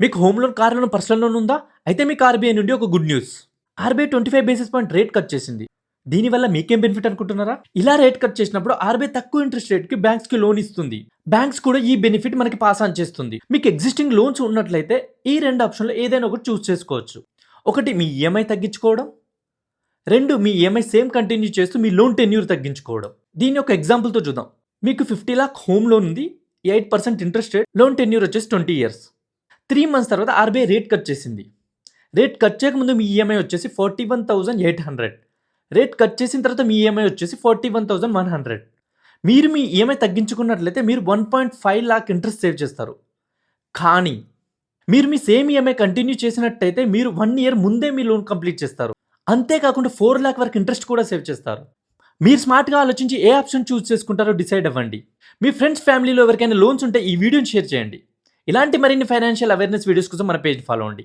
మీకు home loan, car loan, personal loan ఉందా? అయితే మీకు ఆర్బీఐ నుండి ఒక good news. RBI 25 basis point rate cut చేసింది. దీనివల్ల మీకేం బెనిఫిట్ అనుకుంటున్నారా? ఇలా రేట్ కట్ చేసినప్పుడు ఆర్బీఐ తక్కువ ఇంట్రెస్ట్ రేట్ కి బ్యాంక్స్ కి లోన్ ఇస్తుంది. బ్యాంక్స్ కూడా ఈ బెనిఫిట్ మనకి పాస్ ఆన్ చేస్తుంది. మీకు ఎగ్జిస్టింగ్ లోన్స్ ఉన్నట్లయితే ఈ రెండు ఆప్షన్లో ఏదైనా ఒకటి చూస్ చేసుకోవచ్చు. ఒకటి మీ ఈఎంఐ తగ్గించుకోవడం, రెండు మీ ఈఎంఐ సేమ్ కంటిన్యూ చేస్తూ మీ లోన్ టెన్యూర్ తగ్గించుకోవడం. దీని ఒక ఎగ్జాంపుల్తో చూద్దాం. మీకు 50 లాక్ హోమ్ లోన్ ఉంది, 8% ఇంట్రెస్ట్ రేట్, లోన్ టెన్యూర్ వచ్చేసి 20 ఇయర్స్. 3 మంత్స్ తర్వాత ఆర్బీఐ రేట్ కట్ చేసింది. రేట్ కట్ చేయకముందు మీ ఈఎంఐ వచ్చేసి 41,800. రేట్ కట్ చేసిన తర్వాత మీ ఈఎంఐ వచ్చేసి 41,100. మీరు మీ ఈఎంఐ తగ్గించుకున్నట్లయితే మీరు 1.5 లాక్ ఇంట్రెస్ట్ సేవ్ చేస్తారు. కానీ మీరు మీ సేమ్ ఈఎంఐ కంటిన్యూ చేసినట్టయితే మీరు 1 ఇయర్ ముందే మీ లోన్ కంప్లీట్ చేస్తారు. అంతేకాకుండా 4 లాక్ వరకు ఇంట్రెస్ట్ కూడా సేవ్ చేస్తారు. మీరు స్మార్ట్గా ఆలోచించి ఏ ఆప్షన్ చూస్ చేసుకుంటారో డిసైడ్ అవ్వండి. మీ ఫ్రెండ్స్, ఫ్యామిలీలో ఎవరికైనా లోన్స్ ఉంటే ఈ వీడియోని షేర్ చేయండి. ఇలాంటి మరిన్ని ఫైనాన్షియల్ అవేర్నెస్ వీడియోస్ కోసం మన పేజ్ ఫాలో అవ్వండి.